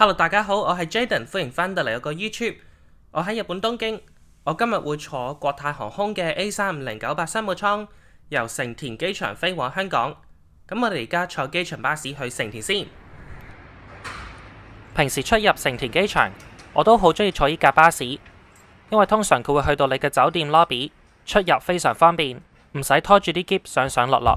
Hello， 大家好，我係 Jaden， 歡迎翻到嚟我個 YouTube。我喺日本東京，我今日會坐國泰航空嘅 A350-98 商務艙，由成田機場飛往香港。咁我哋而家坐機場巴士去成田先。平時出入成田機場，我都好中意坐依架巴士，因為通常佢會去到你嘅酒店 lobby， 出入非常方便，唔使拖住啲篋上上落落。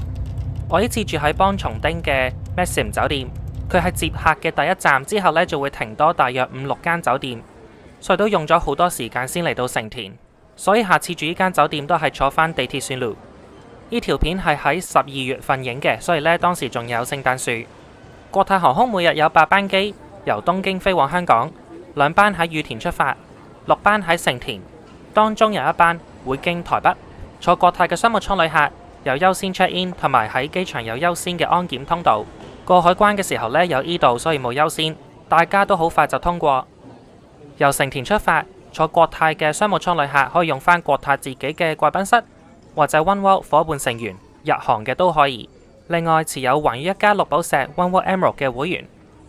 我呢次住喺幫松町嘅 Maxim 酒店。佢係接客嘅第一站，之後呢就會停多大約5-6間酒店，所以都用咗好多時間先嚟到成田。所以下次住呢間酒店都係坐返地鐵線路。呢條片係喺12月份影嘅，所以呢當時仲有聖誕樹。國泰航空每日有8班機由東京飛往香港，2班喺羽田出發，6班喺成田，當中有1班會經台北。坐國泰嘅商務艙旅客有優先 check in， 同埋喺機場有優先嘅安檢通道。過海關嘅時候呢，有 E 道，所以冇優先，大家都好快就通過。由成田出發坐國泰嘅商務艙旅客可以用返國泰自己嘅貴賓室，或者 Oneworld 伙伴成員日航嘅都可以。另外持有環宇一家綠寶石 Oneworld Emerald 嘅會員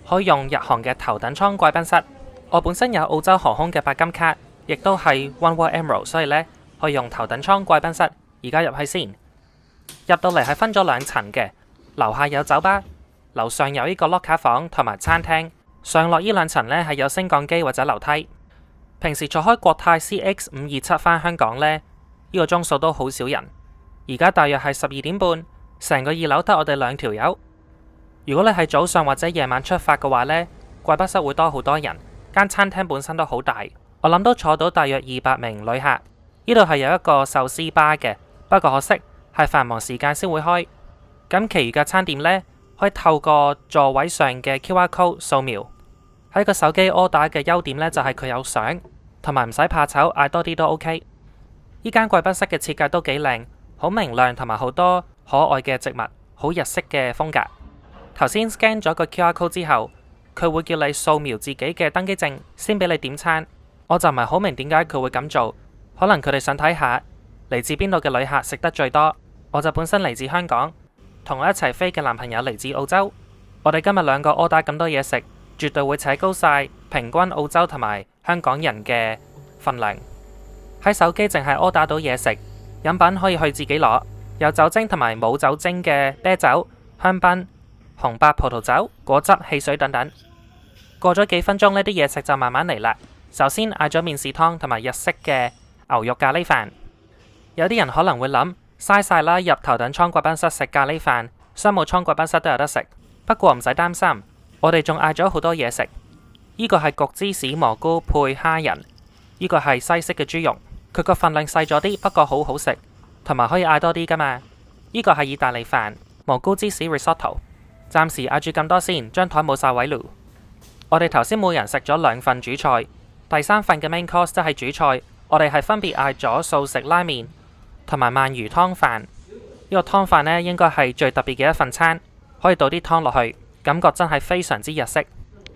可以用日航嘅頭等艙貴賓室。我本身有澳洲航空嘅白金卡，亦都係 Oneworld Emerald， 所以呢可以用頭等艙貴賓室。而家入去先，入到嚟係分咗2層嘅，樓下有酒吧，樓上有呢個 locker 房同埋餐廳，上落呢2層呢係有升降機或者樓梯。平時坐開國泰 CX527 返香港呢，呢個鐘數都好少人。而家大約係12點半，成個2樓得我哋2條友。如果你係早上或者夜晚出發嘅話呢，貴賓室會多好多人。間餐廳本身都好大，我諗都坐到大約200名旅客。呢度係有一個壽司吧嘅，不過可惜係繁忙時間先會開。咁其餘嘅餐點呢，可以透過座位上嘅 QR code 掃描。喺個手機 order 嘅優點呢，就係佢有相，同埋唔使怕醜，嗌多啲都 OK。呢間貴賓室嘅設計都幾靚，好明亮，同埋好多可愛嘅植物，好日式嘅風格。頭先 scan 咗個 QR code 之後，佢會叫你掃描自己嘅登機證，先俾你點餐。我就唔係好明點解佢會咁做，可能佢哋想睇下嚟自邊度嘅旅客食得最多。我就本身嚟自香港，同我一齊飛嘅男朋友嚟自澳洲，我哋今日2個 order 咁多嘢食，絕對會扯高晒平均澳洲同埋香港人嘅份量。喺手機淨係 order 到嘢食，飲品可以去自己攞，有酒精同埋冇酒精嘅啤酒、香檳、紅白葡萄酒、果汁、汽水等等。過咗幾分鐘呢啲嘢食就慢慢嚟啦。首先嗌咗麵豉湯同埋日式嘅牛肉咖喱飯。有啲人可能會諗，嘥晒啦，入頭等艙貴賓室食咖喱飯，商務艙貴賓室都有得食。不過唔使擔心，我哋仲嗌咗好多嘢食。呢個係焗芝士蘑菇配蝦仁，呢個係西式嘅豬肉，佢個份量細咗啲，不過好好食，同埋可以嗌多啲噶嘛。呢個係意大利飯，蘑菇芝士 risotto。暫時嗌住咁多先，張台冇晒位嚕。我哋頭先每人食咗2份主菜，第3份嘅 main course 即係主菜，我哋係分別嗌咗素食拉麵同埋鰻魚湯飯。呢個湯飯呢應該係最特別嘅一份餐，可以倒啲湯落去，感覺真係非常之日式。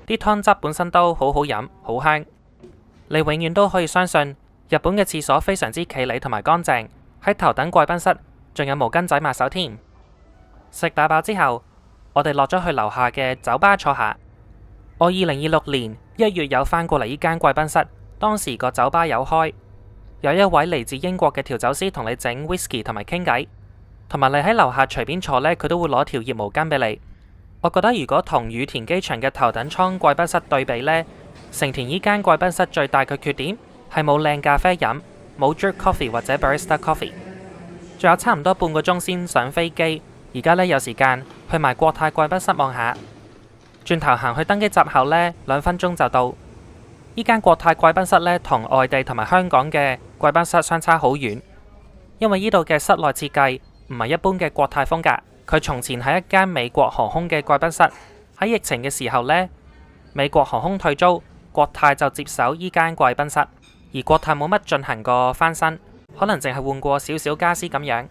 啲湯汁本身都好好飲，好香。你永遠都可以相信日本嘅廁所非常之企理同埋乾淨。喺頭等貴賓室仲有毛巾仔抹手添。食飽飽之後，我哋落咗去樓下嘅酒吧坐下。我2026年1月有返過嚟呢間貴賓室，當時個酒吧有開，有一位嚟自英國嘅調酒師同你整 whisky 同埋傾偈，同埋你喺樓下隨便坐呢，佢都會攞條熱毛巾俾你。我覺得如果同羽田機場嘅頭等艙貴賓室對比呢，成田呢間貴賓室最大嘅缺點係冇靚咖啡飲，冇 drip coffee 或者 barista coffee。仲有差唔多半個鐘先上飛機，而家呢，有時間去埋國泰貴賓室望下。轉頭行去登機閘口呢，2分鐘就到。呢間國泰貴賓室呢，同外地同埋香港嘅貴賓室相差好遠，因為呢度嘅室內設計唔係一般嘅國泰風格。佢從前係一間美國航空嘅貴賓室，喺疫情嘅時候呢，美國航空退租，國泰就接手呢間貴賓室，而國泰冇乜進行過翻新，可能淨係換過少少家私咁樣。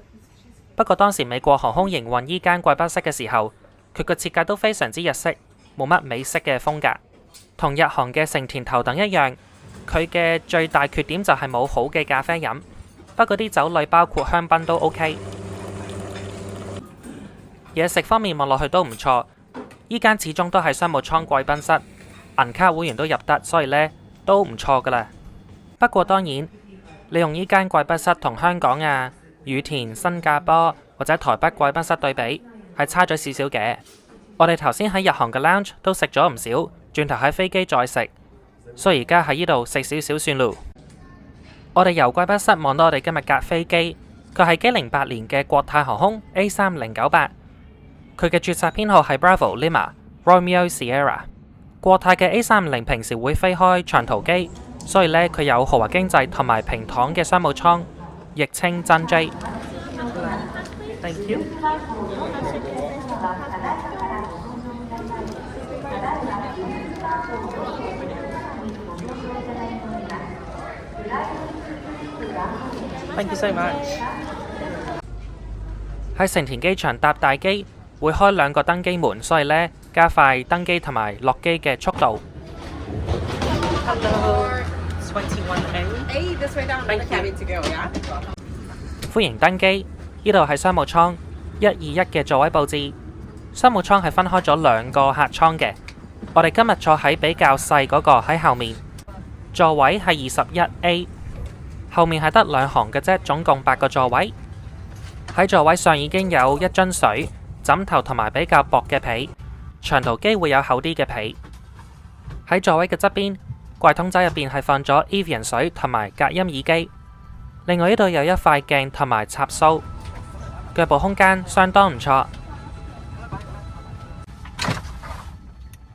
不過當時美國航空營運呢間貴賓室嘅時候，佢個設計都非常之日式，冇乜美式嘅風格，同日航嘅成田頭等一樣。佢嘅最大缺點就係冇好嘅咖啡飲，不過啲酒類包括香檳都 OK。嘢食方面望落去都唔錯，依間始終都係商務艙貴賓室，銀卡會員都入得，所以呢都唔錯噶啦。不過當然，你用呢間貴賓室同香港啊、羽田、新加坡或者台北貴賓室對比，係差咗少少嘅。我哋頭先喺日航嘅 lounge 都食咗唔少，轉頭喺飛機再食，所以而家喺呢度食少少算咯。我哋由貴賓室望到我哋今日架飛機，佢係機08年嘅國泰航空 A3098，佢嘅註冊編號係 Bravo Lima Romeo Sierra。國泰嘅 A350 平時會飛開長途機，所以呢，佢有豪華經濟同埋平躺嘅商務艙，亦稱真 J。Thank you。Thank you so much。喺成田機場搭大機會開2個登機門，所以呢，加快登機同埋落機嘅速度。Hello， 21A。This way down in the cabin to go, yeah? 歡迎登機，呢度係商務艙121嘅座位佈置。商務艙係分開咗2個客艙嘅，我哋今日坐喺比較細嗰個喺後面，座位係21A。後面係得2行嘅啫，總共8個座位。喺座位上已經有1樽水、枕頭同埋比較薄嘅被。長途機會有厚啲嘅被。喺座位嘅側邊，櫃桶仔入邊係放咗 Evian 水同埋隔音耳機。另外呢度有一塊鏡同埋插蘇，腳部空間相當唔錯。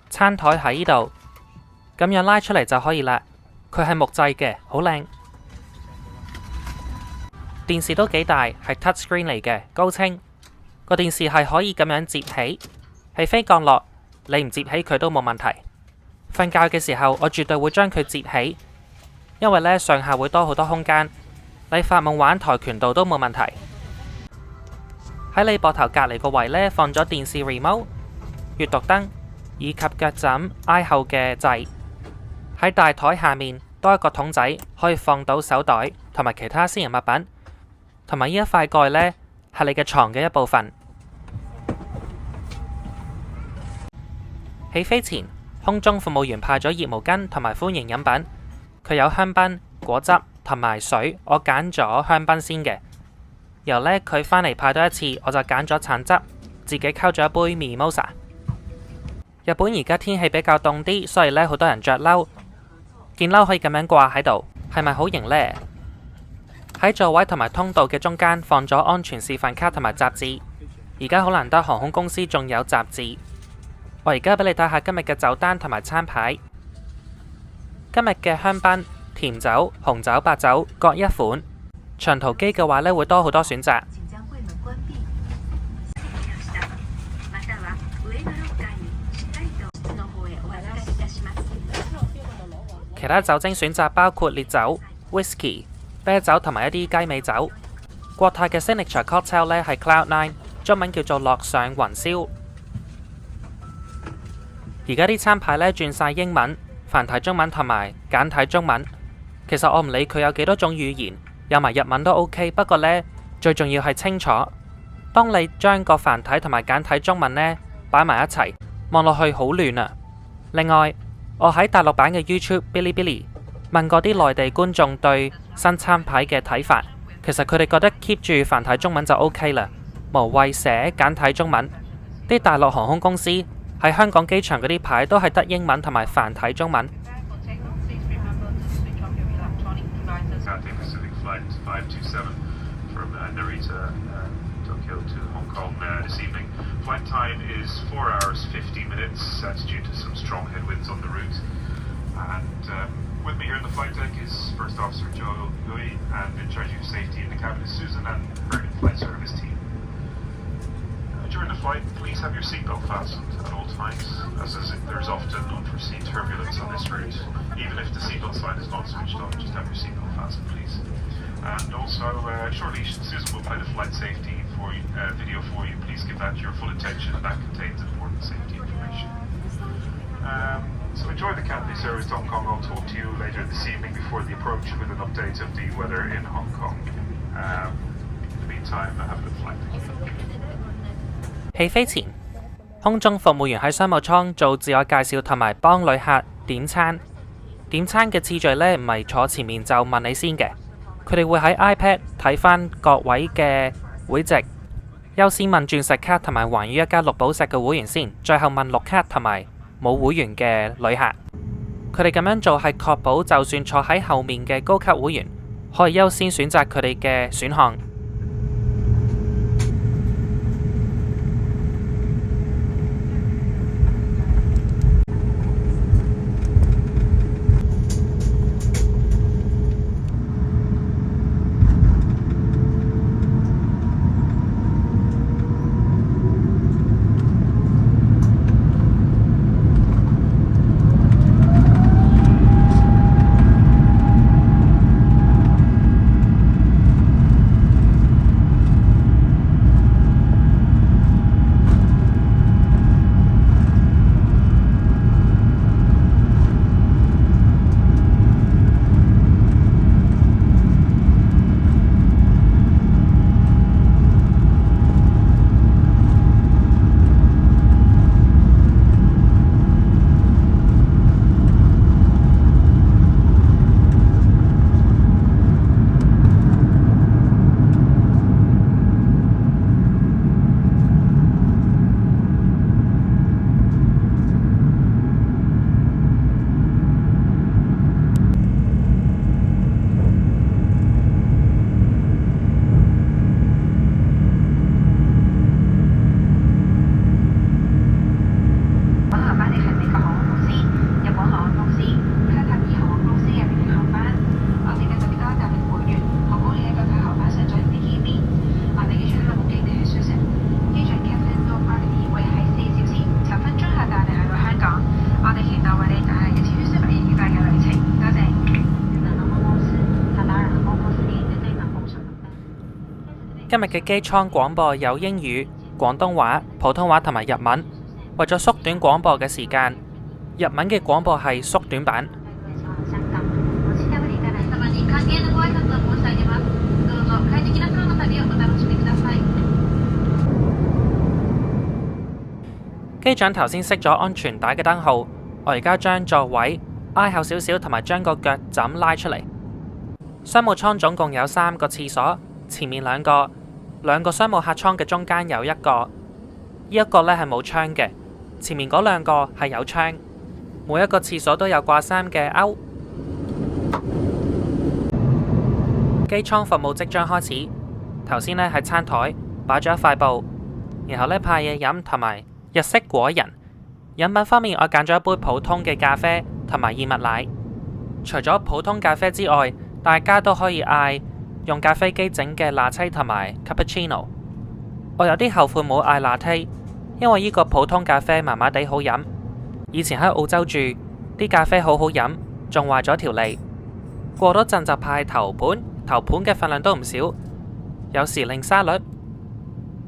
餐台喺呢度，咁樣拉出嚟就可以啦。佢係木製嘅，好靚。電視都幾大，係 touch screen 嚟嘅，高清。個電視係可以咁樣摺起，起飛降落，你唔摺起佢都冇問題。瞓覺嘅時候，我絕對會將佢摺起，因為呢上下會多好多空間。你發夢玩跆拳道都冇問題。喺你膊頭隔離個位呢，放咗電視 remote、閱讀燈以及腳枕挨後嘅掣。喺大台下面多一個桶仔，可以放到手袋同埋其他私人物品。同埋呢一塊蓋呢，係你嘅床嘅一部分。起飛前，空中服務員派咗熱毛巾同埋歡迎飲品，佢有香檳、果汁同埋水。我揀咗香檳先嘅。由呢佢返嚟派多一次，我就揀咗橙汁，自己溝咗一杯 Mimosa。日本而家天氣比較凍啲，所以呢好多人着褸，件褸可以咁樣掛喺度，係咪好型呢？喺座位同埋通道嘅中間放咗安全示範卡同埋雜誌。而家好難得航空公司仲有雜誌。我而家俾你睇下今日嘅酒單同埋餐牌。今日嘅香檳、甜酒、紅酒、白酒各一款。長途機嘅話呢，會多好多選擇。其他酒精選擇包括烈酒、whisky、啤酒同埋一啲雞尾酒。國泰嘅 signature cocktail 呢係 Cloud9， 中文叫做樂上雲霄。而家啲餐牌呢轉晒英文、繁體中文同埋簡體中文。其實我唔理佢有幾多種語言，有埋日文都 OK。不過呢，最重要係清楚。當你將個繁體同埋簡體中文呢擺埋一齊，望落去好亂啊。另外，我喺大陸版嘅 YouTube Bilibili 問過啲內地觀眾對新餐牌嘅睇法，其實佢哋覺得 keep 住繁體中文就 OK 啦，無謂寫簡體中文。啲大陸航空公司喺香港機場嗰啲牌都係得英文同埋繁體中文。With me here in the flight deck is First Officer Joe Gui, and in charge of safety in the cabin is Susan and her in-flight service team. During the flight, please have your seatbelt fastened at all times, as there's often unforeseen turbulence on this route. Even if the seatbelt sign is not switched on, just have your seatbelt fastened, please. And also, shortly, Susan will play the flight safety video for you. Please give that your full attention, and that contains important safety information. So enjoy the Cathay service to Hong Kong. I'll talk to you later this evening before the approach with an update of the weather in Hong Kong. In the meantime, have a good flight. 起飛前，空中服務員喺商務艙做自我介紹同埋幫旅客點餐。點餐嘅次序呢，唔係坐前面就問你先嘅，佢哋會喺 iPad 睇返各位嘅會籍，優先問鑽石卡同埋環宇一家綠寶石嘅會員先，最後問綠卡同埋冇會員嘅旅客。佢哋咁樣做係確保就算坐喺後面嘅高級會員可以優先選擇佢哋嘅選項。今日嘅機艙廣播有英語、廣東話、普通話同埋日文。為咗縮短廣播嘅時間，日文嘅廣播係縮短版。機長頭先熄咗安全帶嘅燈號，我而家將座位挨後少少，同埋將個腳枕拉出嚟。商務艙總共有3個廁所，前面2個商務客艙嘅中間有1個，呢一個呢係冇窗嘅，前面嗰2個係有窗。每一個廁所都有掛衫嘅鈎。機艙服務即將開始。頭先呢喺餐台擺咗一塊布，然後呢派嘢飲同埋日式果仁。飲品方面，我揀咗一杯普通嘅咖啡同埋燕麥奶。除咗普通咖啡之外，大家都可以嗌用咖啡機整嘅 latte 同埋 cappuccino。我有啲後悔冇嗌 latte，因為呢個普通咖啡麻麻地好飲。以前喺澳洲住，啲咖啡好好飲，仲壞咗條脷。過多陣就派頭盤，頭盤嘅份量都唔少，有時令沙律、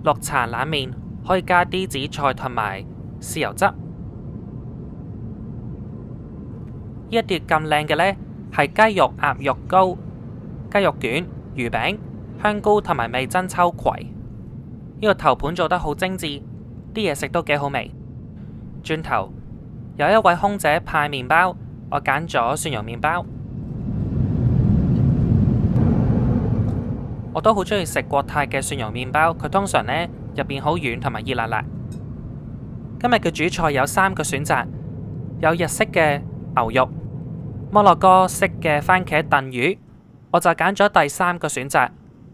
綠茶冷麵，可以加啲紫菜同埋豉油汁。呢一碟咁靚嘅呢，係雞肉鴨肉糕、雞肉卷、魚餅、香菇同埋味噌秋葵。呢個頭盤做得好精緻，啲嘢食都幾好味。轉頭有一位空姐派麵包，我揀咗蒜蓉麵包。我都好中意食國泰嘅蒜蓉麵包，佢通常呢入邊好軟同埋熱辣辣。今日嘅主菜有3個選擇，有日式嘅牛肉、摩洛哥式嘅番茄燉魚，我就揀咗第3個選擇，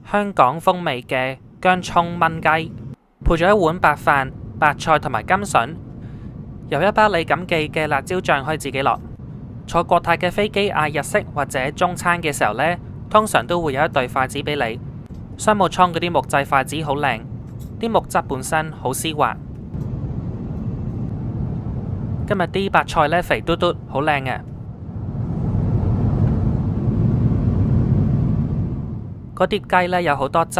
香港風味嘅薑蔥炆雞，配咗一碗白飯、白菜同埋甘筍，有一包李錦記嘅辣椒醬可以自己落。坐國泰嘅飛機嗌日式或者中餐嘅時候呢，通常都會有一對筷子俾你。商務艙嗰啲木製筷子好靚，啲木質本身好絲滑。今日啲白菜呢，肥嘟嘟，好靚嘅。嗰碟雞呢，有好多汁，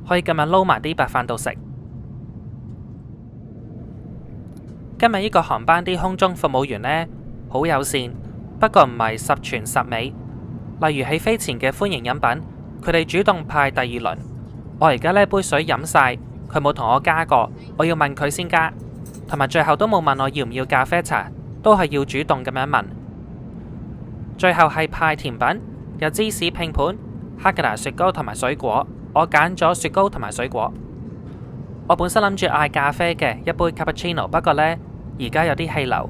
可以咁樣撈埋啲白飯度食。今日呢個航班啲空中服務員呢，好友善，不過唔係十全十美。例如起飛前嘅歡迎飲品，佢哋主動派第2輪。我而家呢杯水飲晒，佢冇同我加過，我要問佢先加。同埋最後都冇問我要唔要咖啡茶，都係要主動咁樣問。最後係派甜品，有芝士拼盤、哈根達雪糕同埋水果。我揀咗雪糕同埋水果。我本身諗住嗌咖啡嘅一杯 cappuccino， 不過呢，而家有啲氣流，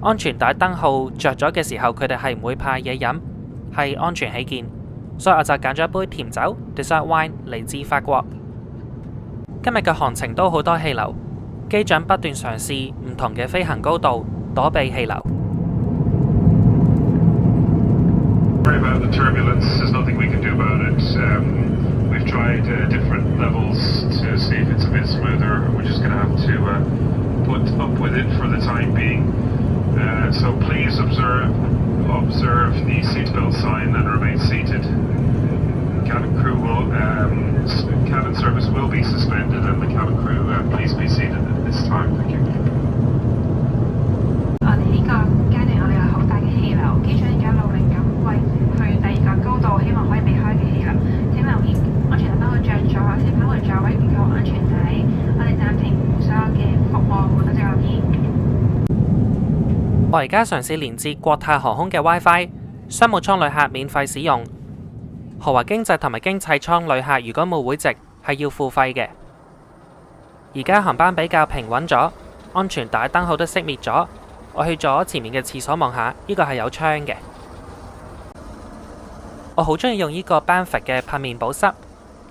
安全帶燈號着咗嘅時候，佢哋係唔會派嘢飲，係安全起見，所以我就揀咗一杯甜酒 dessert wine 嚟自法國。今日嘅航程都好多氣流，機長不斷嘗試唔同嘅飛行高度，躲避氣流。Sorry about the turbulence. There's nothing we can do about it. We've tried different levels to see if it's a bit smoother. We're just going to have to put up with it for the time being. So please observe the seatbelt sign and remain seated. Cabin service will be suspended, and the cabin crew, please be seated at this time. Thank you. 我哋呢個階段，我哋有好大嘅氣流，機長而家努力咁為去第二個高度，希望可以避開嘅氣流。請留意安全帶都會着咗，小朋友座位唔夠安全帶。我哋暫停所有嘅服務，多謝留意。我而家嘗試連接國泰航空嘅 WiFi， 商務艙旅客免費使用。豪華經濟同埋經濟艙旅客如果冇會籍係要付費嘅。而家航班比較平穩咗，安全帶燈號都熄滅咗。我去咗前面嘅廁所望下，呢個係有窗嘅。我好中意用呢個 Banford 嘅噴面保濕。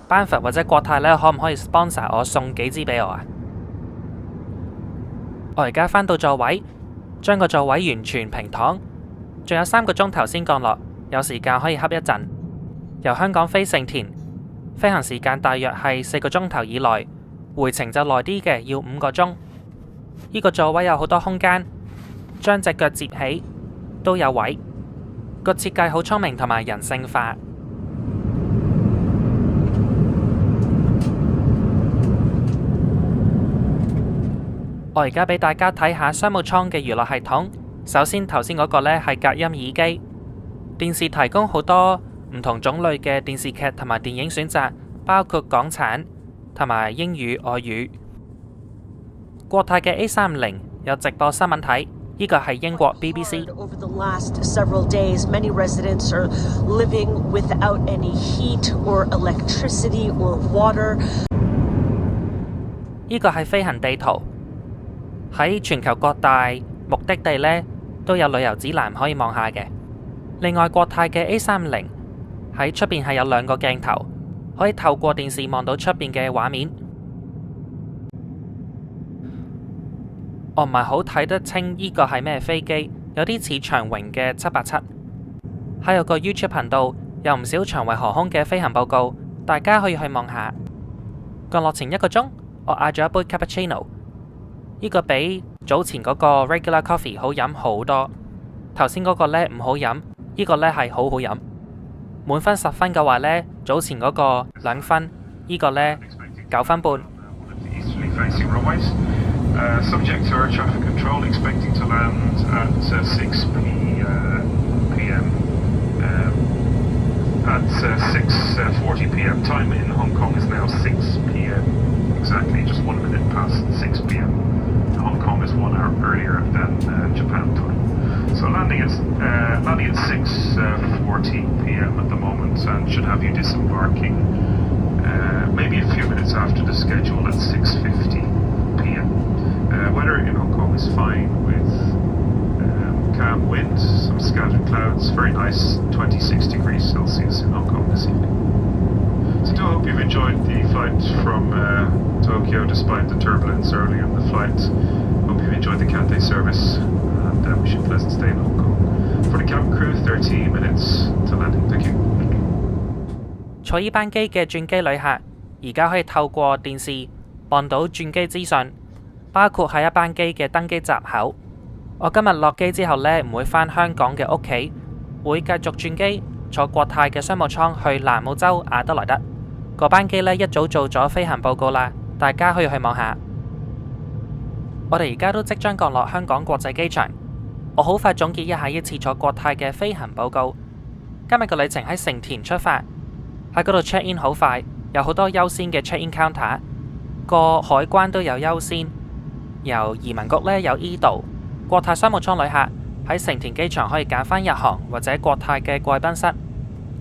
Banford 或者國泰呢，可唔可以 sponsor 我送幾支俾我啊？我而家返到座位，將個座位完全平躺，仲有3個鐘頭先降落，有時間可以瞌一陣。由香港飛成田，飛行時間大約係4個鐘頭以內，回程就耐啲嘅，要5個鐘。呢個座位有好多空間，將隻腳折起都有位，個設計好聰明同埋人性化。我而家俾大家睇下商務艙嘅娛樂系統。首先頭先嗰個呢係隔音耳機，電視提供好多唔同種類嘅電視劇同埋電影選擇，包括港產同埋英語、外語。國泰嘅 A350 有直播新聞睇，呢個係英國 BBC。Over the last several days, many residents are living without any heat or electricity or water. 呢個係飛行地圖，喺全球各大目的地呢都有旅遊指南可以望下嘅。另外，國泰嘅 A350喺出邊係有2個鏡頭，可以透過電視望到出邊嘅畫面。我唔係好睇得清呢個係咩飛機，有啲似長榮嘅787。喺有個 YouTube 頻道，有唔少長榮航空嘅飛行報告，大家可以去望下。降落前1個鐘，我嗌咗一杯 cappuccino， 呢個比早前嗰個 regular coffee 好飲好多。頭先嗰個呢唔好飲，呢個呢係好好飲。滿分10分嘅話呢，早前嗰個2分，呢個呢9分半。Subject to air traffic control, expecting to land at 6 p.m. At 6:40 p.m. Time in Hong Kong is now 6 p.m. Exactly, just 1 minute past 6 p.m. Hong Kong is 1 hour earlier than Japan time. So landing at 6:40 p.m. at the moment, and should have you disembarking maybe a few minutes after the schedule at 6:50 p.m. Weather in Hong Kong is fine with calm winds, some scattered clouds, very nice 26 degrees Celsius in Hong Kong this evening. So I hope you've enjoyed the flight from Tokyo despite the turbulence early in the flight. Hope you've enjoyed the Cathay service and wish you a pleasant stay in Hong Kong. For the cabin crew, 30 minutes to landing. Thank you. 坐呢班機嘅轉機旅客而家可以透過電視望到轉機資訊，包括喺一班機嘅登機閘口。我今日落機之後呢，唔會返香港嘅屋企，會繼續轉機坐國泰嘅商務艙去南澳洲亞德萊德。嗰班機呢，一早做咗飛行報告啦，大家可以去望下。我哋而家都即將降落香港國際機場。我好快總結一下呢次坐國泰嘅飛行報告。今日個旅程喺成田出發，喺嗰度 check in 好快，有好多優先嘅 check in counter， 個海關都有優先。由移民局呢有 E 道，國泰商務艙旅客喺成田機場可以揀返日航或者國泰嘅貴賓室。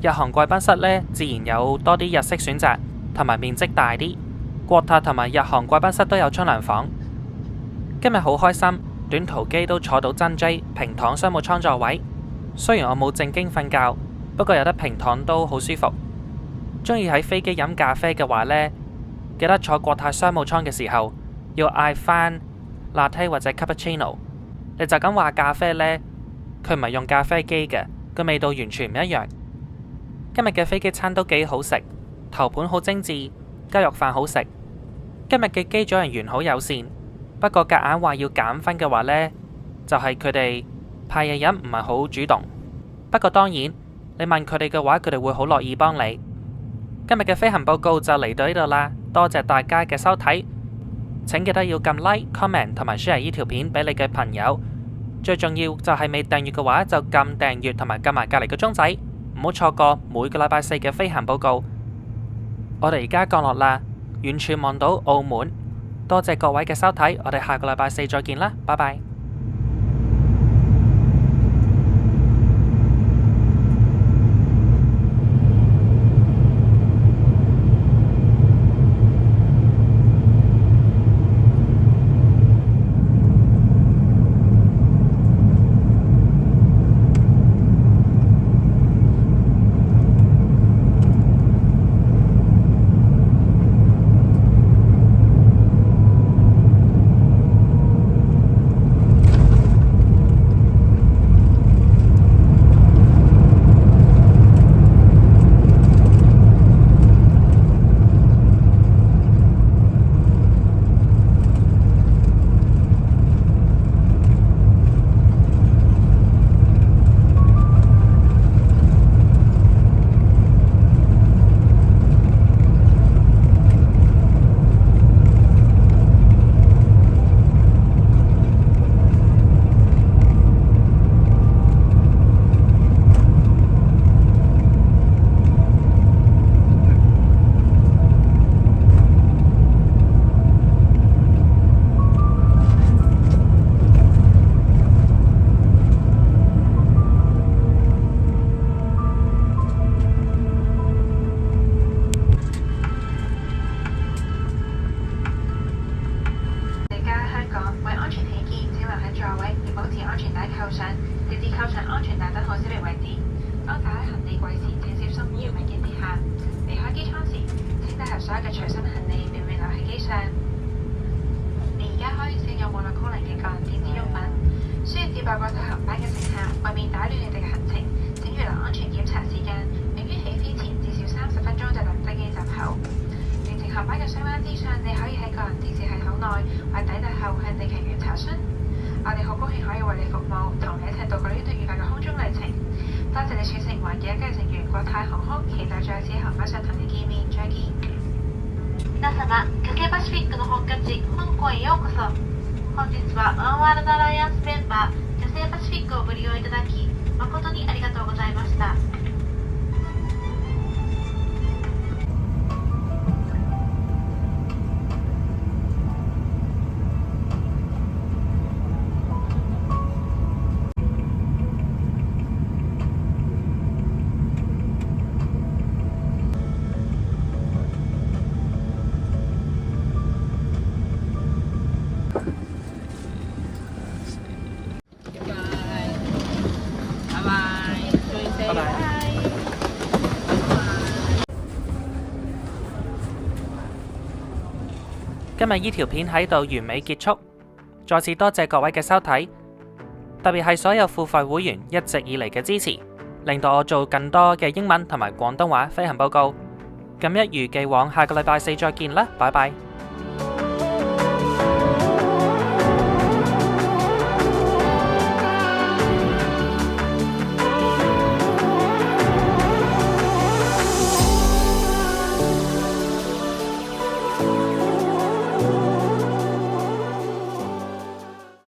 日航貴賓室呢，自然有多啲日式選擇，同埋面積大啲。國泰同埋日航貴賓室都有沖涼房。今日好開心，短途機都坐到真 J 平躺商務艙座位。雖然我冇正經瞓覺，不過有得平躺都好舒服。中意喺飛機飲咖啡嘅話呢，記得坐國泰商務艙嘅時候要嗌返 latte 或者 cappuccino。你就咁話咖啡呢，佢唔係用咖啡機嘅，個味道完全唔一樣。今日嘅飛機餐都幾好食，頭盤好精緻，雞肉飯好食。今日嘅機組人員好友善，不過夾硬話要減分嘅話呢，就係佢哋派嘢飲唔係好主動。不過當然，你問佢哋嘅話，佢哋會好樂意幫你。今日嘅飛行報告就嚟到呢度啦，多謝大家嘅收睇。請記得要撳 like、comment 同埋 share 呢條片俾你嘅朋友。最重要就係未訂閱嘅話，就撳訂閱同埋撳埋隔籬個鐘仔，唔好錯過每個禮拜四嘅飛行報告。我哋而家降落啦，遠處望到澳門。多謝各位嘅收睇，我哋下個禮拜四再見啦，拜拜。所有嘅隨身行李並未留喺機上。你而家可以使用網絡功能嘅個人電子用品。需要接駁國泰航班嘅乘客，為免打亂你哋嘅行程，請預留安全檢查時間，並於起飛前至少30分鐘就等登機閘口。完成航班嘅相關資訊，你可以喺個人電視系統內或抵達後向地勤員查詢。我哋好高興可以為你服務，同你一齊度過呢段愉快嘅空中旅程。多謝你選乘華記一家成員國泰航空，期待再次喺航班上同你見面。再見。皆様、キャセイパシフィックの本拠地、香港へようこそ。本日はワンワールドアライアンスメンバー、キャセイパシフィックをご利用いただき、誠にありがとうございました。今日呢條片喺度完美結束，再次多謝各位嘅收睇，特別係所有付費會員一直以嚟嘅支持，令到我做更多嘅英文同埋廣東話飛行報告。咁一如既往，下個禮拜四再見啦，拜拜。